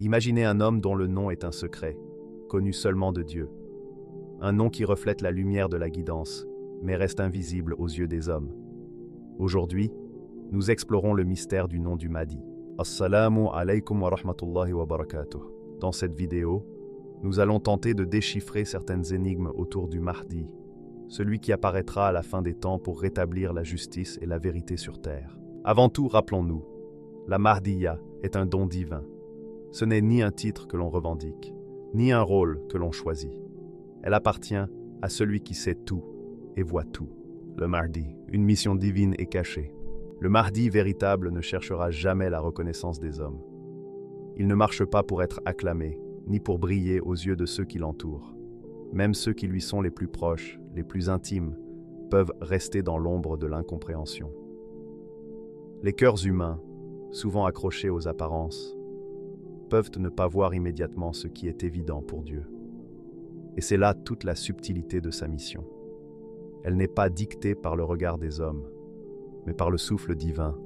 Imaginez un homme dont le nom est un secret, connu seulement de Dieu. Un nom qui reflète la lumière de la guidance, mais reste invisible aux yeux des hommes. Aujourd'hui, nous explorons le mystère du nom du Mahdi. Assalamu alaikum wa rahmatullahi wa barakatuh. Dans cette vidéo, nous allons tenter de déchiffrer certaines énigmes autour du Mahdi, celui qui apparaîtra à la fin des temps pour rétablir la justice et la vérité sur terre. Avant tout, rappelons-nous, la Mahdiya est un don divin. Ce n'est ni un titre que l'on revendique, ni un rôle que l'on choisit. Elle appartient à celui qui sait tout et voit tout. Le Mahdi, une mission divine et cachée. Le Mahdi véritable ne cherchera jamais la reconnaissance des hommes. Il ne marche pas pour être acclamé, ni pour briller aux yeux de ceux qui l'entourent. Même ceux qui lui sont les plus proches, les plus intimes, peuvent rester dans l'ombre de l'incompréhension. Les cœurs humains, souvent accrochés aux apparences, peuvent ne pas voir immédiatement ce qui est évident pour Dieu. Et c'est là toute la subtilité de sa mission. Elle n'est pas dictée par le regard des hommes, mais par le souffle divin,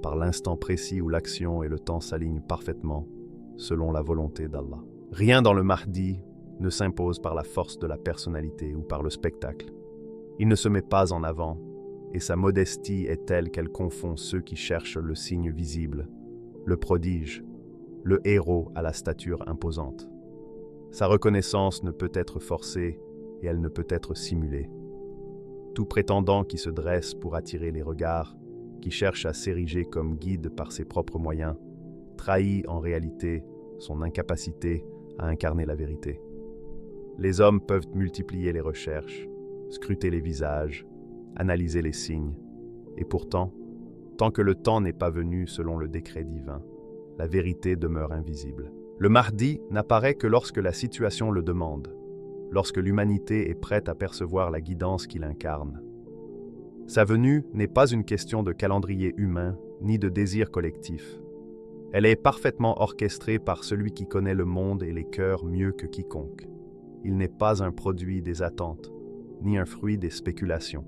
par l'instant précis où l'action et le temps s'alignent parfaitement, selon la volonté d'Allah. Rien dans le Mahdi ne s'impose par la force de la personnalité ou par le spectacle. Il ne se met pas en avant, et sa modestie est telle qu'elle confond ceux qui cherchent le signe visible, le prodige, le héros à la stature imposante. Sa reconnaissance ne peut être forcée et elle ne peut être simulée. Tout prétendant qui se dresse pour attirer les regards, qui cherche à s'ériger comme guide par ses propres moyens, trahit en réalité son incapacité à incarner la vérité. Les hommes peuvent multiplier les recherches, scruter les visages, analyser les signes, et pourtant, tant que le temps n'est pas venu selon le décret divin, la vérité demeure invisible. Le Mahdi n'apparaît que lorsque la situation le demande, lorsque l'humanité est prête à percevoir la guidance qu'il incarne. Sa venue n'est pas une question de calendrier humain ni de désir collectif. Elle est parfaitement orchestrée par celui qui connaît le monde et les cœurs mieux que quiconque. Il n'est pas un produit des attentes, ni un fruit des spéculations.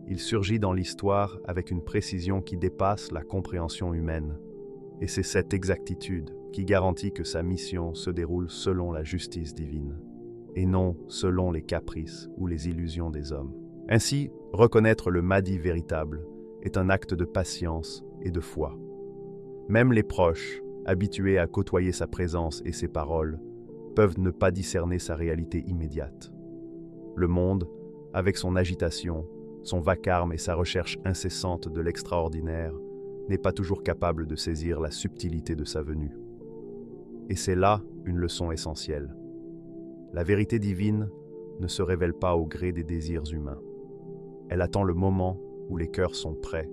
Il surgit dans l'histoire avec une précision qui dépasse la compréhension humaine. Et c'est cette exactitude qui garantit que sa mission se déroule selon la justice divine, et non selon les caprices ou les illusions des hommes. Ainsi, reconnaître le Mahdi véritable est un acte de patience et de foi. Même les proches, habitués à côtoyer sa présence et ses paroles, peuvent ne pas discerner sa réalité immédiate. Le monde, avec son agitation, son vacarme et sa recherche incessante de l'extraordinaire, n'est pas toujours capable de saisir la subtilité de sa venue. Et c'est là une leçon essentielle. La vérité divine ne se révèle pas au gré des désirs humains. Elle attend le moment où les cœurs sont prêts,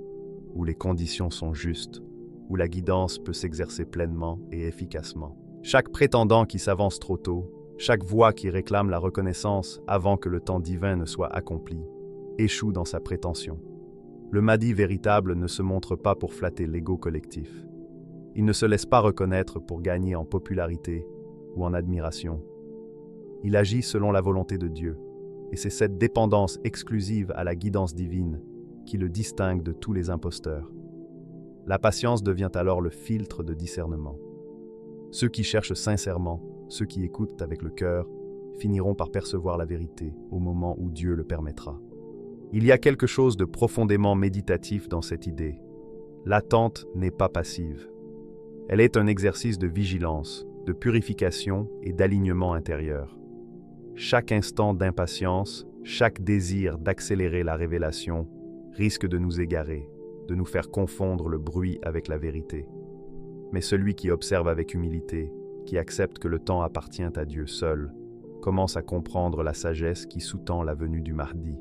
où les conditions sont justes, où la guidance peut s'exercer pleinement et efficacement. Chaque prétendant qui s'avance trop tôt, chaque voix qui réclame la reconnaissance avant que le temps divin ne soit accompli, échoue dans sa prétention. Le Mahdi véritable ne se montre pas pour flatter l'ego collectif. Il ne se laisse pas reconnaître pour gagner en popularité ou en admiration. Il agit selon la volonté de Dieu, et c'est cette dépendance exclusive à la guidance divine qui le distingue de tous les imposteurs. La patience devient alors le filtre de discernement. Ceux qui cherchent sincèrement, ceux qui écoutent avec le cœur, finiront par percevoir la vérité au moment où Dieu le permettra. Il y a quelque chose de profondément méditatif dans cette idée. L'attente n'est pas passive. Elle est un exercice de vigilance, de purification et d'alignement intérieur. Chaque instant d'impatience, chaque désir d'accélérer la révélation risque de nous égarer, de nous faire confondre le bruit avec la vérité. Mais celui qui observe avec humilité, qui accepte que le temps appartient à Dieu seul, commence à comprendre la sagesse qui sous-tend la venue du Mahdi.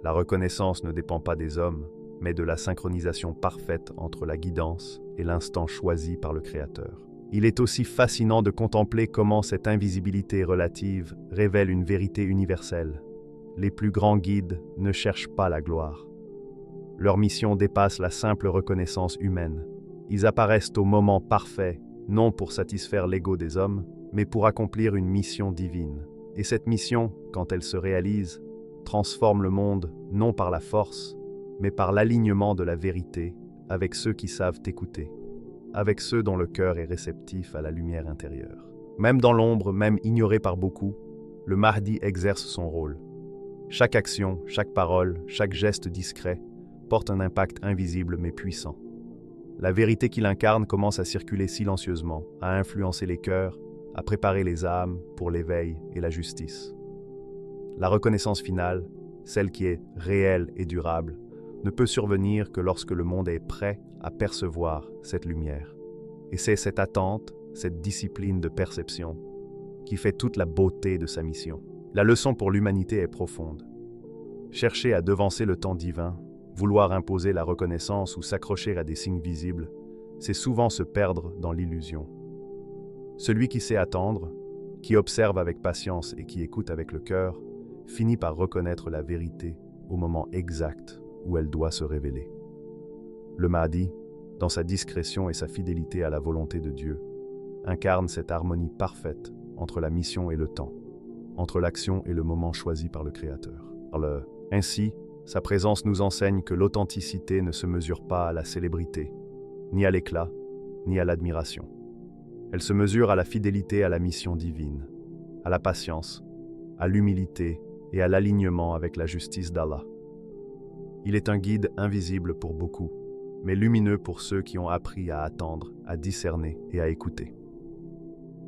La reconnaissance ne dépend pas des hommes, mais de la synchronisation parfaite entre la guidance et l'instant choisi par le Créateur. Il est aussi fascinant de contempler comment cette invisibilité relative révèle une vérité universelle. Les plus grands guides ne cherchent pas la gloire. Leur mission dépasse la simple reconnaissance humaine. Ils apparaissent au moment parfait, non pour satisfaire l'ego des hommes, mais pour accomplir une mission divine. Et cette mission, quand elle se réalise, transforme le monde non par la force, mais par l'alignement de la vérité avec ceux qui savent écouter. avec ceux dont le cœur est réceptif à la lumière intérieure. Même dans l'ombre, même ignoré par beaucoup, le Mahdi exerce son rôle. Chaque action, chaque parole, chaque geste discret porte un impact invisible mais puissant. La vérité qu'il incarne commence à circuler silencieusement, à influencer les cœurs, à préparer les âmes pour l'éveil et la justice. La reconnaissance finale, celle qui est réelle et durable, ne peut survenir que lorsque le monde est prêt à percevoir cette lumière. Et c'est cette attente, cette discipline de perception, qui fait toute la beauté de sa mission. La leçon pour l'humanité est profonde. Chercher à devancer le temps divin, vouloir imposer la reconnaissance ou s'accrocher à des signes visibles, c'est souvent se perdre dans l'illusion. Celui qui sait attendre, qui observe avec patience et qui écoute avec le cœur, finit par reconnaître la vérité au moment exact où elle doit se révéler. Le Mahdi, dans sa discrétion et sa fidélité à la volonté de Dieu, incarne cette harmonie parfaite entre la mission et le temps, entre l'action et le moment choisi par le Créateur. Ainsi, sa présence nous enseigne que l'authenticité ne se mesure pas à la célébrité, ni à l'éclat, ni à l'admiration. Elle se mesure à la fidélité à la mission divine, à la patience, à l'humilité et à l'alignement avec la justice d'Allah. Il est un guide invisible pour beaucoup, mais lumineux pour ceux qui ont appris à attendre, à discerner et à écouter.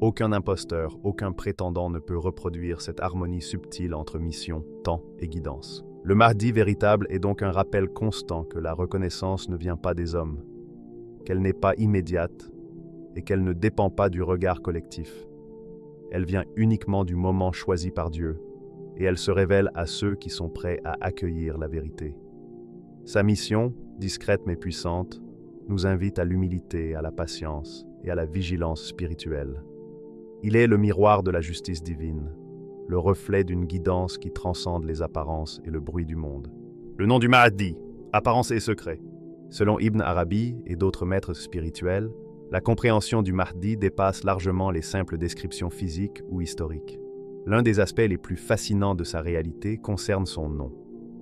Aucun imposteur, aucun prétendant ne peut reproduire cette harmonie subtile entre mission, temps et guidance. Le Mahdi véritable est donc un rappel constant que la reconnaissance ne vient pas des hommes, qu'elle n'est pas immédiate et qu'elle ne dépend pas du regard collectif. Elle vient uniquement du moment choisi par Dieu et elle se révèle à ceux qui sont prêts à accueillir la vérité. Sa mission, discrète mais puissante, nous invite à l'humilité, à la patience et à la vigilance spirituelle. Il est le miroir de la justice divine, le reflet d'une guidance qui transcende les apparences et le bruit du monde. Le nom du Mahdi, apparence et secret. Selon Ibn Arabi et d'autres maîtres spirituels, la compréhension du Mahdi dépasse largement les simples descriptions physiques ou historiques. L'un des aspects les plus fascinants de sa réalité concerne son nom.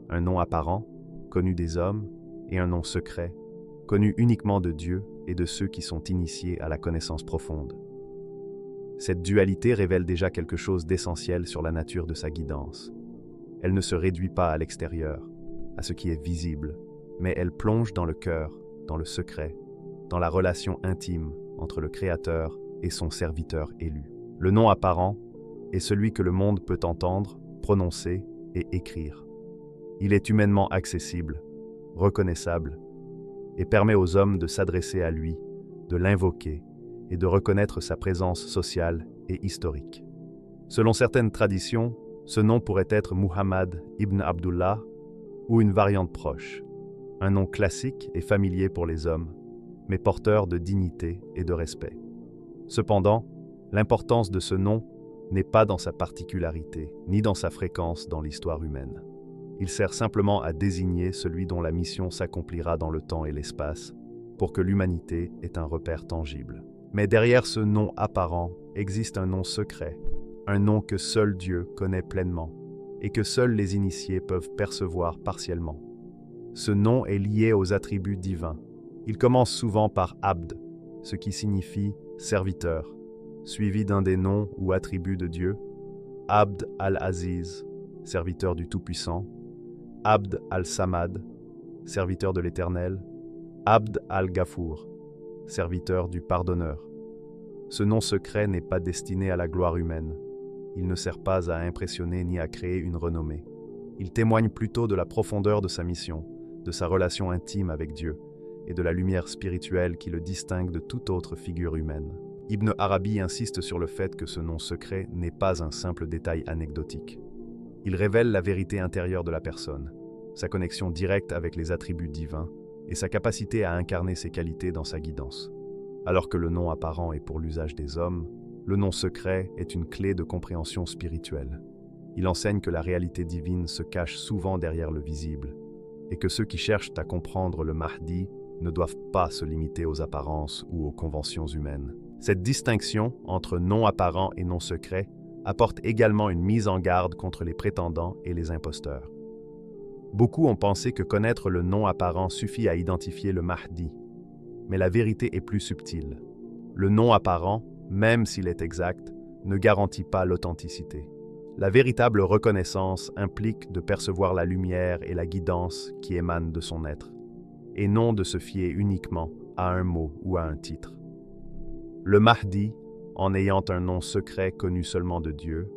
Un nom apparent, connu des hommes, et un nom secret, connu uniquement de Dieu et de ceux qui sont initiés à la connaissance profonde. Cette dualité révèle déjà quelque chose d'essentiel sur la nature de sa guidance. Elle ne se réduit pas à l'extérieur, à ce qui est visible, mais elle plonge dans le cœur, dans le secret, dans la relation intime entre le Créateur et son serviteur élu. Le nom apparent est celui que le monde peut entendre, prononcer et écrire. Il est humainement accessible, reconnaissable, et permet aux hommes de s'adresser à lui, de l'invoquer et de reconnaître sa présence sociale et historique. Selon certaines traditions, ce nom pourrait être Muhammad ibn Abdullah ou une variante proche, un nom classique et familier pour les hommes, mais porteur de dignité et de respect. Cependant, l'importance de ce nom n'est pas dans sa particularité, ni dans sa fréquence dans l'histoire humaine. Il sert simplement à désigner celui dont la mission s'accomplira dans le temps et l'espace, pour que l'humanité ait un repère tangible. Mais derrière ce nom apparent existe un nom secret, un nom que seul Dieu connaît pleinement et que seuls les initiés peuvent percevoir partiellement. Ce nom est lié aux attributs divins. Il commence souvent par Abd, ce qui signifie serviteur, suivi d'un des noms ou attributs de Dieu, Abd al-Aziz, serviteur du Tout-Puissant, Abd al-Samad, serviteur de l'Éternel, Abd al-Ghafour, serviteur du Pardonneur. Ce nom secret n'est pas destiné à la gloire humaine. Il ne sert pas à impressionner ni à créer une renommée. Il témoigne plutôt de la profondeur de sa mission, de sa relation intime avec Dieu et de la lumière spirituelle qui le distingue de toute autre figure humaine. Ibn Arabi insiste sur le fait que ce nom secret n'est pas un simple détail anecdotique. Il révèle la vérité intérieure de la personne, sa connexion directe avec les attributs divins et sa capacité à incarner ses qualités dans sa guidance. Alors que le nom apparent est pour l'usage des hommes, le nom secret est une clé de compréhension spirituelle. Il enseigne que la réalité divine se cache souvent derrière le visible et que ceux qui cherchent à comprendre le Mahdi ne doivent pas se limiter aux apparences ou aux conventions humaines. Cette distinction entre nom apparent et nom secret apporte également une mise en garde contre les prétendants et les imposteurs. Beaucoup ont pensé que connaître le nom apparent suffit à identifier le Mahdi. Mais la vérité est plus subtile. Le nom apparent, même s'il est exact, ne garantit pas l'authenticité. La véritable reconnaissance implique de percevoir la lumière et la guidance qui émanent de son être, et non de se fier uniquement à un mot ou à un titre. Le Mahdi, en ayant un nom secret connu seulement de Dieu,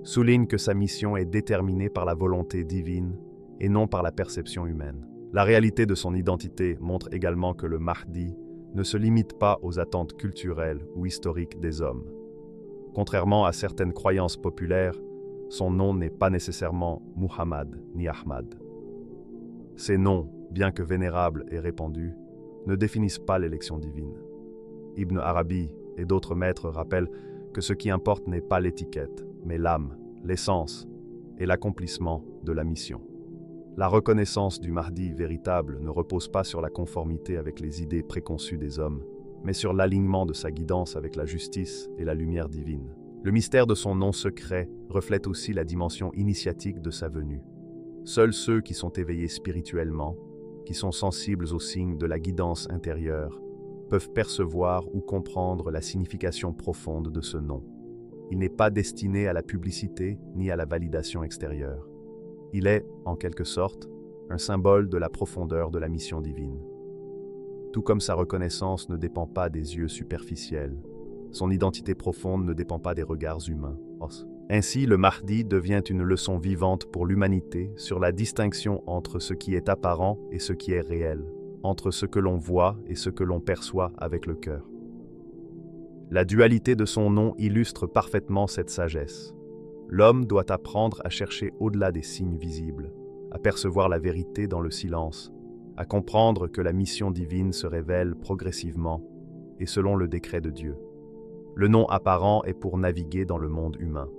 souligne que sa mission est déterminée par la volonté divine et non par la perception humaine. La réalité de son identité montre également que le Mahdi ne se limite pas aux attentes culturelles ou historiques des hommes. Contrairement à certaines croyances populaires, son nom n'est pas nécessairement Muhammad ni Ahmad. Ces noms, bien que vénérables et répandus, ne définissent pas l'élection divine. Ibn Arabi et d'autres maîtres rappellent que ce qui importe n'est pas l'étiquette, mais l'âme, l'essence et l'accomplissement de la mission. La reconnaissance du Mahdi véritable ne repose pas sur la conformité avec les idées préconçues des hommes, mais sur l'alignement de sa guidance avec la justice et la lumière divine. Le mystère de son nom secret reflète aussi la dimension initiatique de sa venue. Seuls ceux qui sont éveillés spirituellement, qui sont sensibles aux signes de la guidance intérieure, peuvent percevoir ou comprendre la signification profonde de ce nom. Il n'est pas destiné à la publicité ni à la validation extérieure. Il est, en quelque sorte, un symbole de la profondeur de la mission divine. Tout comme sa reconnaissance ne dépend pas des yeux superficiels, son identité profonde ne dépend pas des regards humains. Ainsi, le Mahdi devient une leçon vivante pour l'humanité sur la distinction entre ce qui est apparent et ce qui est réel, entre ce que l'on voit et ce que l'on perçoit avec le cœur. La dualité de son nom illustre parfaitement cette sagesse. L'homme doit apprendre à chercher au-delà des signes visibles, à percevoir la vérité dans le silence, à comprendre que la mission divine se révèle progressivement et selon le décret de Dieu. Le nom apparent est pour naviguer dans le monde humain.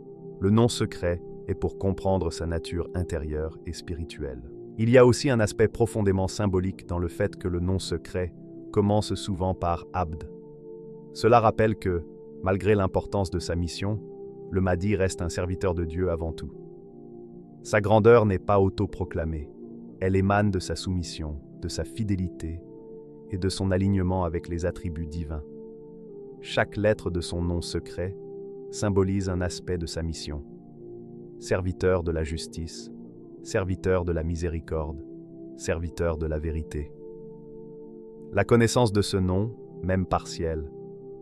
Le nom secret est pour comprendre sa nature intérieure et spirituelle. Il y a aussi un aspect profondément symbolique dans le fait que le nom secret commence souvent par Abd. Cela rappelle que, malgré l'importance de sa mission, le Mahdi reste un serviteur de Dieu avant tout. Sa grandeur n'est pas autoproclamée. Elle émane de sa soumission, de sa fidélité et de son alignement avec les attributs divins. Chaque lettre de son nom secret symbolise un aspect de sa mission. Serviteur de la justice, serviteur de la miséricorde, serviteur de la vérité. La connaissance de ce nom, même partielle,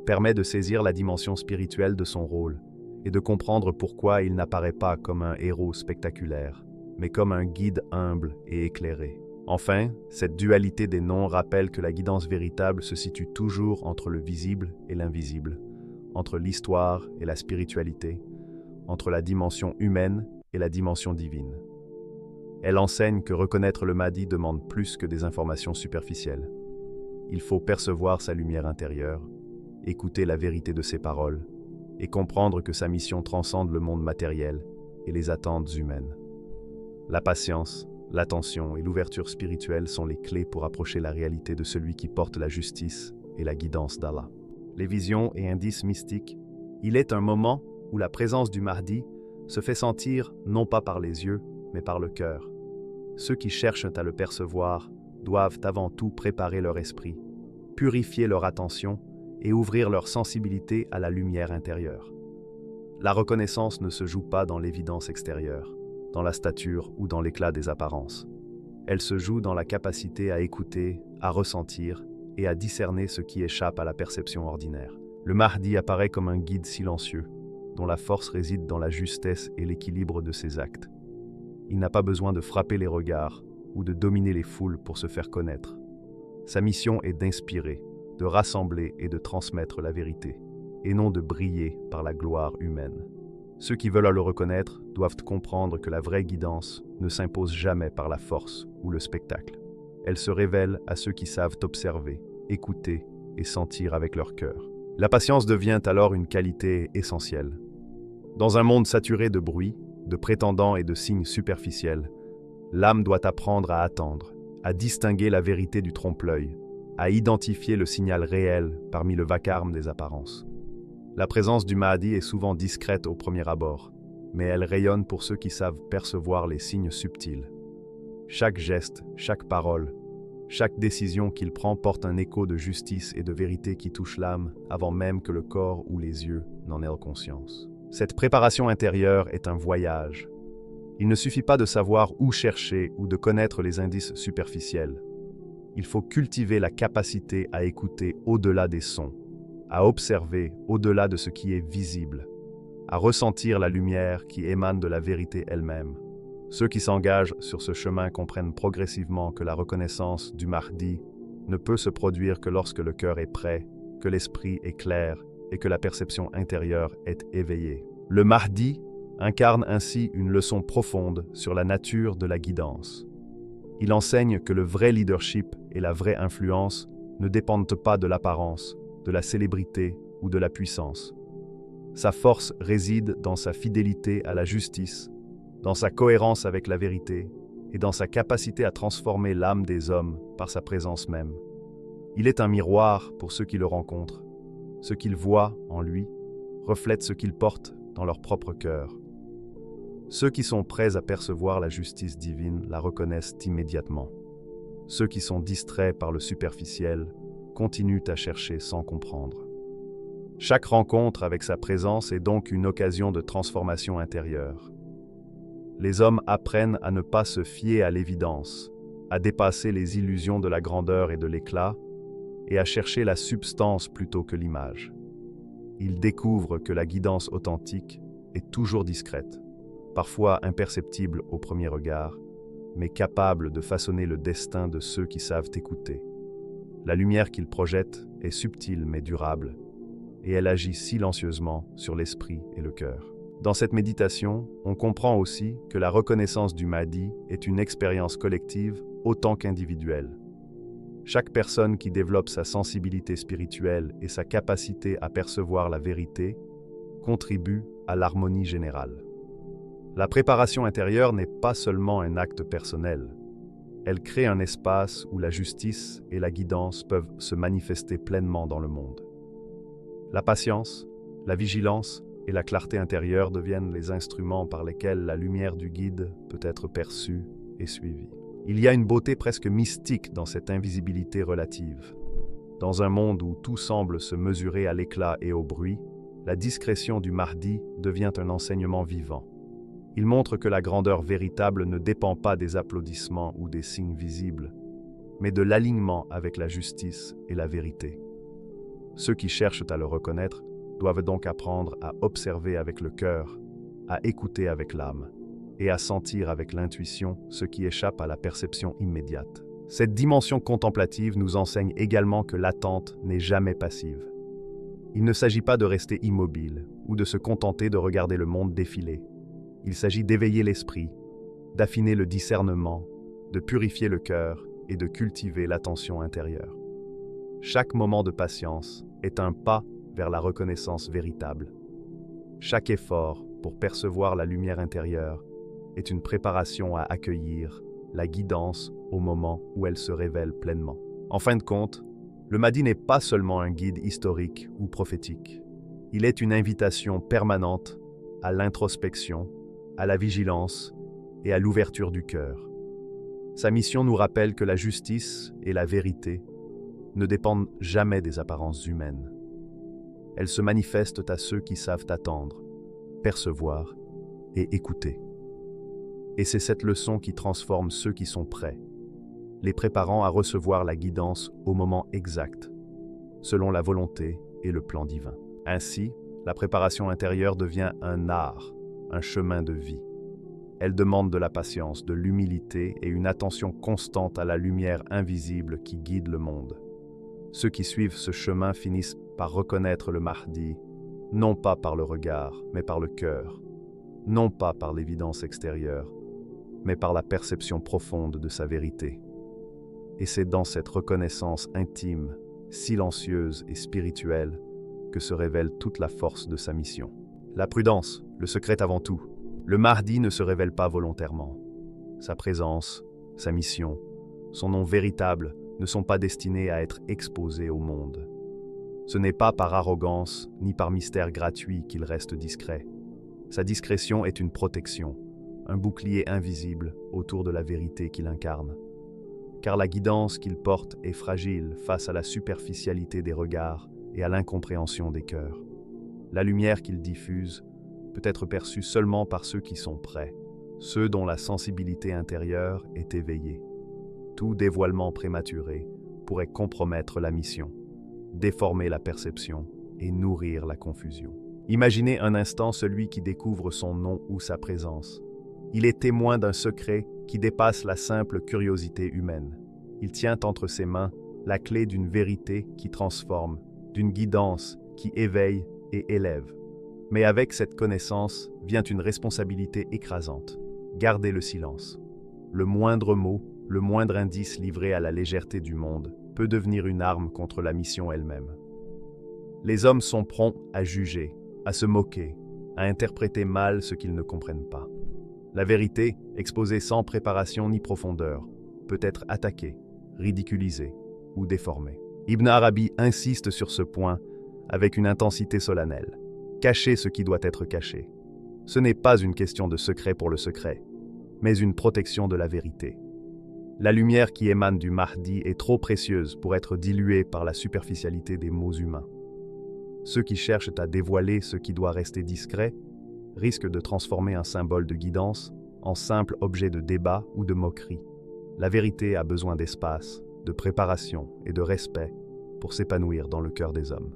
permet de saisir la dimension spirituelle de son rôle et de comprendre pourquoi il n'apparaît pas comme un héros spectaculaire, mais comme un guide humble et éclairé. Enfin, cette dualité des noms rappelle que la guidance véritable se situe toujours entre le visible et l'invisible, entre l'histoire et la spiritualité, entre la dimension humaine et la dimension divine. Elle enseigne que reconnaître le Mahdi demande plus que des informations superficielles. Il faut percevoir sa lumière intérieure, écouter la vérité de ses paroles et comprendre que sa mission transcende le monde matériel et les attentes humaines. La patience, l'attention et l'ouverture spirituelle sont les clés pour approcher la réalité de celui qui porte la justice et la guidance d'Allah. Les visions et indices mystiques, il est un moment où la présence du Mahdi se fait sentir non pas par les yeux, mais par le cœur. Ceux qui cherchent à le percevoir doivent avant tout préparer leur esprit, purifier leur attention et ouvrir leur sensibilité à la lumière intérieure. La reconnaissance ne se joue pas dans l'évidence extérieure, dans la stature ou dans l'éclat des apparences. Elle se joue dans la capacité à écouter, à ressentir et à discerner ce qui échappe à la perception ordinaire. Le Mahdi apparaît comme un guide silencieux, dont la force réside dans la justesse et l'équilibre de ses actes. Il n'a pas besoin de frapper les regards ou de dominer les foules pour se faire connaître. Sa mission est d'inspirer, de rassembler et de transmettre la vérité, et non de briller par la gloire humaine. Ceux qui veulent le reconnaître doivent comprendre que la vraie guidance ne s'impose jamais par la force ou le spectacle. Elle se révèle à ceux qui savent observer, écouter et sentir avec leur cœur. La patience devient alors une qualité essentielle. Dans un monde saturé de bruit, de prétendants et de signes superficiels, l'âme doit apprendre à attendre, à distinguer la vérité du trompe-l'œil, à identifier le signal réel parmi le vacarme des apparences. La présence du Mahdi est souvent discrète au premier abord, mais elle rayonne pour ceux qui savent percevoir les signes subtils. Chaque geste, chaque parole, Chaque décision qu'il prend porte un écho de justice et de vérité qui touche l'âme avant même que le corps ou les yeux n'en aient conscience. Cette préparation intérieure est un voyage. Il ne suffit pas de savoir où chercher ou de connaître les indices superficiels. Il faut cultiver la capacité à écouter au-delà des sons, à observer au-delà de ce qui est visible, à ressentir la lumière qui émane de la vérité elle-même. Ceux qui s'engagent sur ce chemin comprennent progressivement que la reconnaissance du Mahdi ne peut se produire que lorsque le cœur est prêt, que l'esprit est clair et que la perception intérieure est éveillée. Le Mahdi incarne ainsi une leçon profonde sur la nature de la guidance. Il enseigne que le vrai leadership et la vraie influence ne dépendent pas de l'apparence, de la célébrité ou de la puissance. Sa force réside dans sa fidélité à la justice, dans sa cohérence avec la vérité et dans sa capacité à transformer l'âme des hommes par sa présence même. Il est un miroir pour ceux qui le rencontrent. Ce qu'ils voient en lui reflète ce qu'ils portent dans leur propre cœur. Ceux qui sont prêts à percevoir la justice divine la reconnaissent immédiatement. Ceux qui sont distraits par le superficiel continuent à chercher sans comprendre. Chaque rencontre avec sa présence est donc une occasion de transformation intérieure. Les hommes apprennent à ne pas se fier à l'évidence, à dépasser les illusions de la grandeur et de l'éclat, et à chercher la substance plutôt que l'image. Ils découvrent que la guidance authentique est toujours discrète, parfois imperceptible au premier regard, mais capable de façonner le destin de ceux qui savent écouter. La lumière qu'ils projettent est subtile mais durable, et elle agit silencieusement sur l'esprit et le cœur. Dans cette méditation, on comprend aussi que la reconnaissance du Mahdi est une expérience collective autant qu'individuelle. Chaque personne qui développe sa sensibilité spirituelle et sa capacité à percevoir la vérité contribue à l'harmonie générale. La préparation intérieure n'est pas seulement un acte personnel. Elle crée un espace où la justice et la guidance peuvent se manifester pleinement dans le monde. La patience, la vigilance et la clarté intérieure deviennent les instruments par lesquels la lumière du guide peut être perçue et suivie. Il y a une beauté presque mystique dans cette invisibilité relative. Dans un monde où tout semble se mesurer à l'éclat et au bruit, la discrétion du Mahdi devient un enseignement vivant. Il montre que la grandeur véritable ne dépend pas des applaudissements ou des signes visibles, mais de l'alignement avec la justice et la vérité. Ceux qui cherchent à le reconnaître doivent donc apprendre à observer avec le cœur, à écouter avec l'âme et à sentir avec l'intuition ce qui échappe à la perception immédiate. Cette dimension contemplative nous enseigne également que l'attente n'est jamais passive. Il ne s'agit pas de rester immobile ou de se contenter de regarder le monde défiler. Il s'agit d'éveiller l'esprit, d'affiner le discernement, de purifier le cœur et de cultiver l'attention intérieure. Chaque moment de patience est un pas vers la reconnaissance véritable. Chaque effort pour percevoir la lumière intérieure est une préparation à accueillir la guidance au moment où elle se révèle pleinement. En fin de compte, le Mahdi n'est pas seulement un guide historique ou prophétique. Il est une invitation permanente à l'introspection, à la vigilance et à l'ouverture du cœur. Sa mission nous rappelle que la justice et la vérité ne dépendent jamais des apparences humaines. Elles se manifestent à ceux qui savent attendre, percevoir et écouter. Et c'est cette leçon qui transforme ceux qui sont prêts, les préparant à recevoir la guidance au moment exact, selon la volonté et le plan divin. Ainsi, la préparation intérieure devient un art, un chemin de vie. Elle demande de la patience, de l'humilité et une attention constante à la lumière invisible qui guide le monde. Ceux qui suivent ce chemin finissent par reconnaître le Mahdi, non pas par le regard, mais par le cœur, non pas par l'évidence extérieure, mais par la perception profonde de sa vérité. Et c'est dans cette reconnaissance intime, silencieuse et spirituelle que se révèle toute la force de sa mission. La prudence, le secret avant tout. Le Mahdi ne se révèle pas volontairement. Sa présence, sa mission, son nom véritable ne sont pas destinés à être exposés au monde. Ce n'est pas par arrogance ni par mystère gratuit qu'il reste discret. Sa discrétion est une protection, un bouclier invisible autour de la vérité qu'il incarne. car la guidance qu'il porte est fragile face à la superficialité des regards et à l'incompréhension des cœurs. La lumière qu'il diffuse peut être perçue seulement par ceux qui sont prêts, ceux dont la sensibilité intérieure est éveillée. Tout dévoilement prématuré pourrait compromettre la mission, déformer la perception et nourrir la confusion. Imaginez un instant celui qui découvre son nom ou sa présence. Il est témoin d'un secret qui dépasse la simple curiosité humaine. Il tient entre ses mains la clé d'une vérité qui transforme, d'une guidance qui éveille et élève. Mais avec cette connaissance vient une responsabilité écrasante. Garder le silence. Le moindre mot, le moindre indice livré à la légèreté du monde peut devenir une arme contre la mission elle-même. Les hommes sont prompts à juger, à se moquer, à interpréter mal ce qu'ils ne comprennent pas. La vérité, exposée sans préparation ni profondeur, peut être attaquée, ridiculisée ou déformée. Ibn Arabi insiste sur ce point avec une intensité solennelle. Cacher ce qui doit être caché. Ce n'est pas une question de secret pour le secret, mais une protection de la vérité. La lumière qui émane du Mahdi est trop précieuse pour être diluée par la superficialité des mots humains. Ceux qui cherchent à dévoiler ce qui doit rester discret risquent de transformer un symbole de guidance en simple objet de débat ou de moquerie. La vérité a besoin d'espace, de préparation et de respect pour s'épanouir dans le cœur des hommes.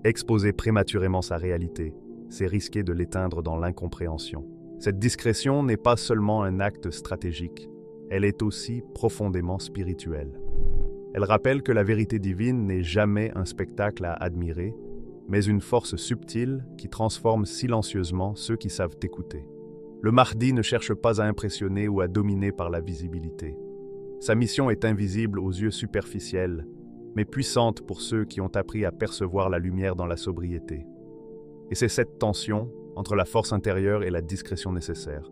Exposer prématurément sa réalité, c'est risquer de l'éteindre dans l'incompréhension. Cette discrétion n'est pas seulement un acte stratégique, elle est aussi profondément spirituelle. Elle rappelle que la vérité divine n'est jamais un spectacle à admirer, mais une force subtile qui transforme silencieusement ceux qui savent écouter. Le Mahdi ne cherche pas à impressionner ou à dominer par la visibilité. Sa mission est invisible aux yeux superficiels, mais puissante pour ceux qui ont appris à percevoir la lumière dans la sobriété. Et c'est cette tension entre la force intérieure et la discrétion nécessaire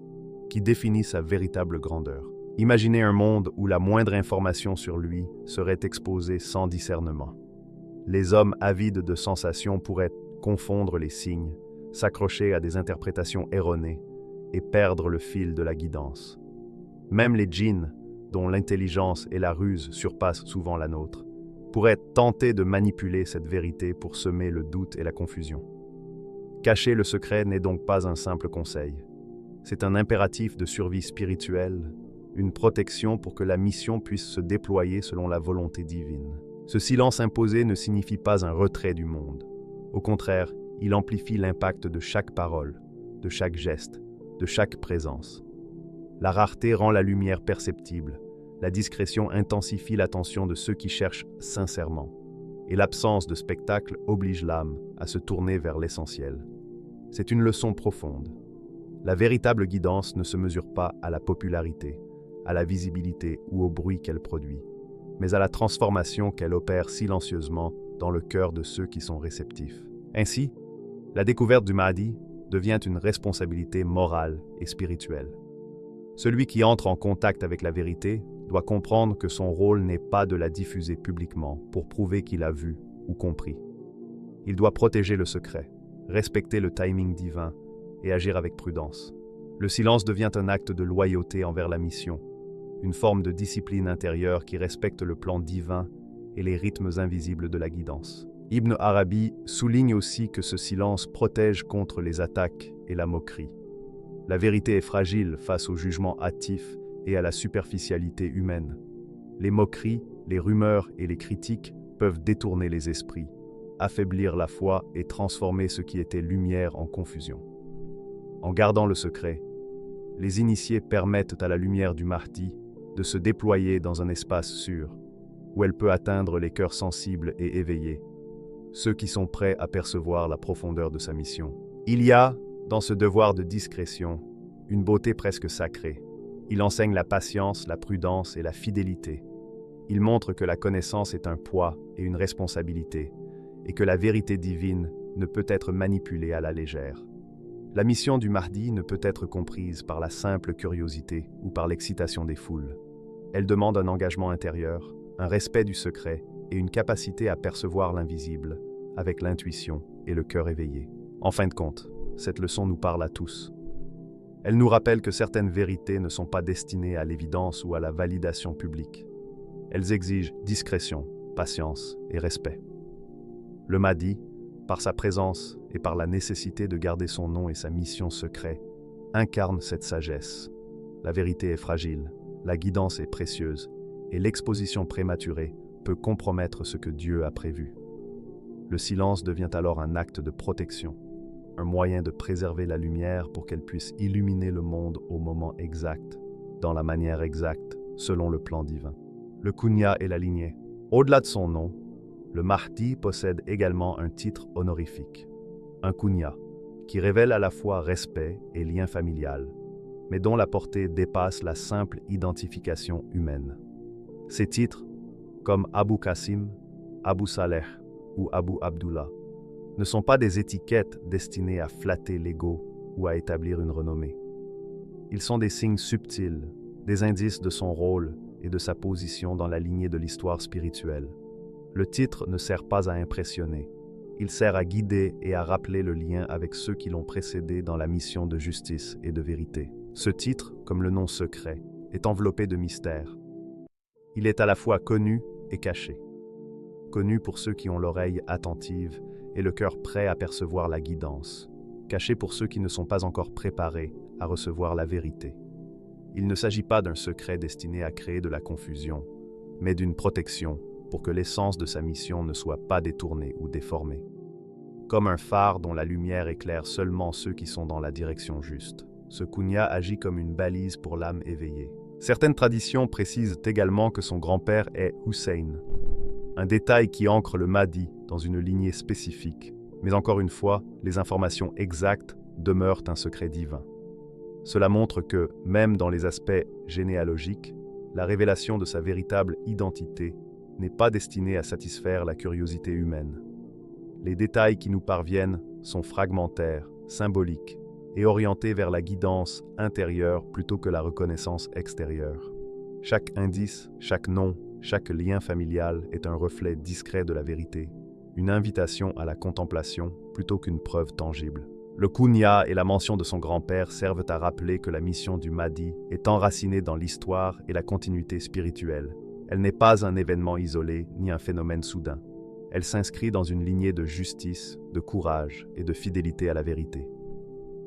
qui définit sa véritable grandeur. Imaginez un monde où la moindre information sur lui serait exposée sans discernement. Les hommes avides de sensations pourraient confondre les signes, s'accrocher à des interprétations erronées et perdre le fil de la guidance. Même les djinns, dont l'intelligence et la ruse surpassent souvent la nôtre, pourraient tenter de manipuler cette vérité pour semer le doute et la confusion. Cacher le secret n'est donc pas un simple conseil. C'est un impératif de survie spirituelle, une protection pour que la mission puisse se déployer selon la volonté divine. Ce silence imposé ne signifie pas un retrait du monde. Au contraire, il amplifie l'impact de chaque parole, de chaque geste, de chaque présence. La rareté rend la lumière perceptible, la discrétion intensifie l'attention de ceux qui cherchent sincèrement, et l'absence de spectacle oblige l'âme à se tourner vers l'essentiel. C'est une leçon profonde. La véritable guidance ne se mesure pas à la popularité, à la visibilité ou au bruit qu'elle produit, mais à la transformation qu'elle opère silencieusement dans le cœur de ceux qui sont réceptifs. Ainsi, la découverte du Mahdi devient une responsabilité morale et spirituelle. Celui qui entre en contact avec la vérité doit comprendre que son rôle n'est pas de la diffuser publiquement pour prouver qu'il a vu ou compris. Il doit protéger le secret, respecter le timing divin et agir avec prudence. Le silence devient un acte de loyauté envers la mission, une forme de discipline intérieure qui respecte le plan divin et les rythmes invisibles de la guidance. Ibn Arabi souligne aussi que ce silence protège contre les attaques et la moquerie. La vérité est fragile face au jugement hâtif et à la superficialité humaine. Les moqueries, les rumeurs et les critiques peuvent détourner les esprits, affaiblir la foi et transformer ce qui était lumière en confusion. En gardant le secret, les initiés permettent à la lumière du Mahdi de se déployer dans un espace sûr, où elle peut atteindre les cœurs sensibles et éveillés, ceux qui sont prêts à percevoir la profondeur de sa mission. Il y a, dans ce devoir de discrétion, une beauté presque sacrée. Il enseigne la patience, la prudence et la fidélité. Il montre que la connaissance est un poids et une responsabilité, et que la vérité divine ne peut être manipulée à la légère. La mission du Mahdi ne peut être comprise par la simple curiosité ou par l'excitation des foules. Elle demande un engagement intérieur, un respect du secret et une capacité à percevoir l'invisible avec l'intuition et le cœur éveillé. En fin de compte, cette leçon nous parle à tous. Elle nous rappelle que certaines vérités ne sont pas destinées à l'évidence ou à la validation publique. Elles exigent discrétion, patience et respect. Le Mahdi, par sa présence et par la nécessité de garder son nom et sa mission secret, incarne cette sagesse. La vérité est fragile, la guidance est précieuse, et l'exposition prématurée peut compromettre ce que Dieu a prévu. Le silence devient alors un acte de protection, un moyen de préserver la lumière pour qu'elle puisse illuminer le monde au moment exact, dans la manière exacte, selon le plan divin. Le Kunya est la lignée. Au-delà de son nom, le Mahdi possède également un titre honorifique, un Kunya, qui révèle à la fois respect et lien familial, mais dont la portée dépasse la simple identification humaine. Ces titres, comme Abu Qasim, Abu Saleh ou Abu Abdullah, ne sont pas des étiquettes destinées à flatter l'ego ou à établir une renommée. Ils sont des signes subtils, des indices de son rôle et de sa position dans la lignée de l'histoire spirituelle. Le titre ne sert pas à impressionner, il sert à guider et à rappeler le lien avec ceux qui l'ont précédé dans la mission de justice et de vérité. Ce titre, comme le nom secret, est enveloppé de mystère. Il est à la fois connu et caché. Connu pour ceux qui ont l'oreille attentive et le cœur prêt à percevoir la guidance. Caché pour ceux qui ne sont pas encore préparés à recevoir la vérité. Il ne s'agit pas d'un secret destiné à créer de la confusion, mais d'une protection pour que l'essence de sa mission ne soit pas détournée ou déformée. Comme un phare dont la lumière éclaire seulement ceux qui sont dans la direction juste, ce Kunya agit comme une balise pour l'âme éveillée. Certaines traditions précisent également que son grand-père est Hussein, un détail qui ancre le Mahdi dans une lignée spécifique, mais encore une fois, les informations exactes demeurent un secret divin. Cela montre que, même dans les aspects généalogiques, la révélation de sa véritable identité n'est pas destinée à satisfaire la curiosité humaine. Les détails qui nous parviennent sont fragmentaires, symboliques, et orientés vers la guidance intérieure plutôt que la reconnaissance extérieure. Chaque indice, chaque nom, chaque lien familial est un reflet discret de la vérité, une invitation à la contemplation plutôt qu'une preuve tangible. Le Kunya et la mention de son grand-père servent à rappeler que la mission du Mahdi est enracinée dans l'histoire et la continuité spirituelle. Elle n'est pas un événement isolé ni un phénomène soudain. Elle s'inscrit dans une lignée de justice, de courage et de fidélité à la vérité.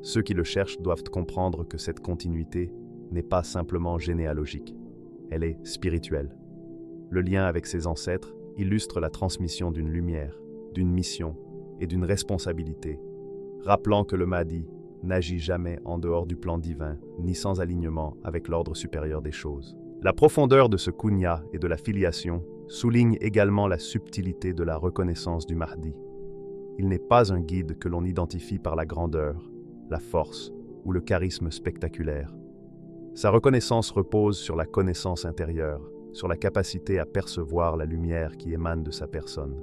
Ceux qui le cherchent doivent comprendre que cette continuité n'est pas simplement généalogique, elle est spirituelle. Le lien avec ses ancêtres illustre la transmission d'une lumière, d'une mission et d'une responsabilité, rappelant que le Mahdi n'agit jamais en dehors du plan divin, ni sans alignement avec l'ordre supérieur des choses. La profondeur de ce Kunya et de la filiation souligne également la subtilité de la reconnaissance du Mahdi. Il n'est pas un guide que l'on identifie par la grandeur, la force ou le charisme spectaculaire. Sa reconnaissance repose sur la connaissance intérieure, sur la capacité à percevoir la lumière qui émane de sa personne,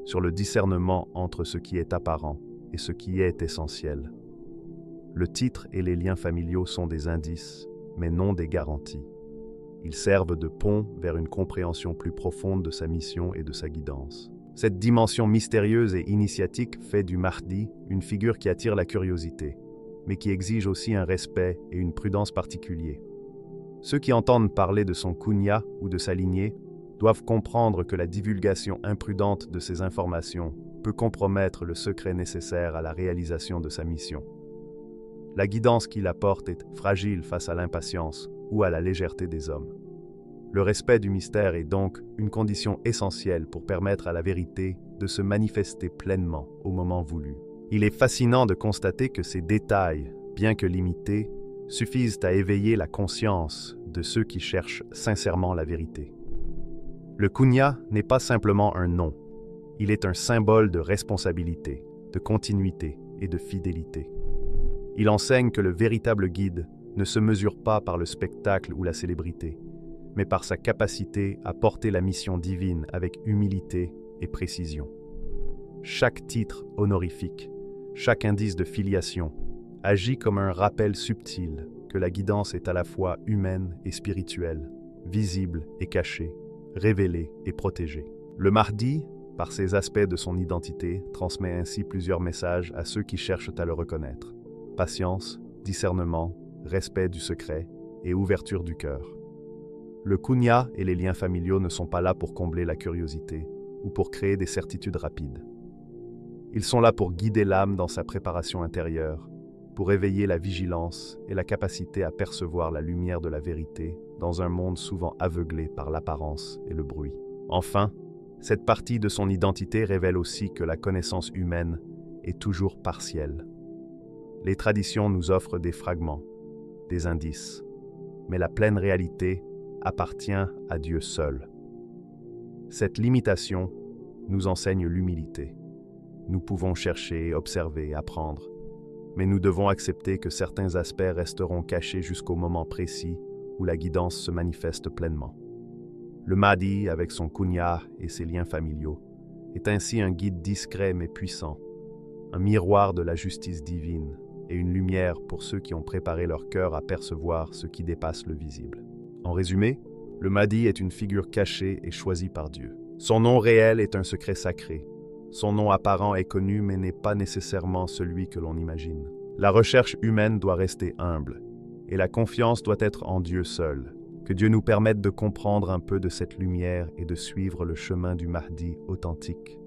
sur le discernement entre ce qui est apparent et ce qui est essentiel. Le titre et les liens familiaux sont des indices, mais non des garanties. Ils servent de pont vers une compréhension plus profonde de sa mission et de sa guidance. Cette dimension mystérieuse et initiatique fait du Mahdi une figure qui attire la curiosité, mais qui exige aussi un respect et une prudence particuliers. Ceux qui entendent parler de son Kunya ou de sa lignée doivent comprendre que la divulgation imprudente de ces informations peut compromettre le secret nécessaire à la réalisation de sa mission. La guidance qu'il apporte est fragile face à l'impatience ou à la légèreté des hommes. Le respect du mystère est donc une condition essentielle pour permettre à la vérité de se manifester pleinement au moment voulu. Il est fascinant de constater que ces détails, bien que limités, suffisent à éveiller la conscience de ceux qui cherchent sincèrement la vérité. Le Kunya n'est pas simplement un nom, il est un symbole de responsabilité, de continuité et de fidélité. Il enseigne que le véritable guide ne se mesure pas par le spectacle ou la célébrité, mais par sa capacité à porter la mission divine avec humilité et précision. Chaque titre honorifique, chaque indice de filiation, agit comme un rappel subtil que la guidance est à la fois humaine et spirituelle, visible et cachée, révélée et protégée. Le Mahdi, par ces aspects de son identité, transmet ainsi plusieurs messages à ceux qui cherchent à le reconnaître. Patience, discernement, respect du secret et ouverture du cœur. Le kunya et les liens familiaux ne sont pas là pour combler la curiosité ou pour créer des certitudes rapides. Ils sont là pour guider l'âme dans sa préparation intérieure, pour éveiller la vigilance et la capacité à percevoir la lumière de la vérité dans un monde souvent aveuglé par l'apparence et le bruit. Enfin, cette partie de son identité révèle aussi que la connaissance humaine est toujours partielle. Les traditions nous offrent des fragments, des indices, mais la pleine réalité appartient à Dieu seul. Cette limitation nous enseigne l'humilité. Nous pouvons chercher, observer, apprendre, mais nous devons accepter que certains aspects resteront cachés jusqu'au moment précis où la guidance se manifeste pleinement. Le Mahdi, avec son kunya et ses liens familiaux, est ainsi un guide discret mais puissant, un miroir de la justice divine et une lumière pour ceux qui ont préparé leur cœur à percevoir ce qui dépasse le visible. En résumé, le Mahdi est une figure cachée et choisie par Dieu. Son nom réel est un secret sacré. Son nom apparent est connu mais n'est pas nécessairement celui que l'on imagine. La recherche humaine doit rester humble et la confiance doit être en Dieu seul. Que Dieu nous permette de comprendre un peu de cette lumière et de suivre le chemin du Mahdi authentique.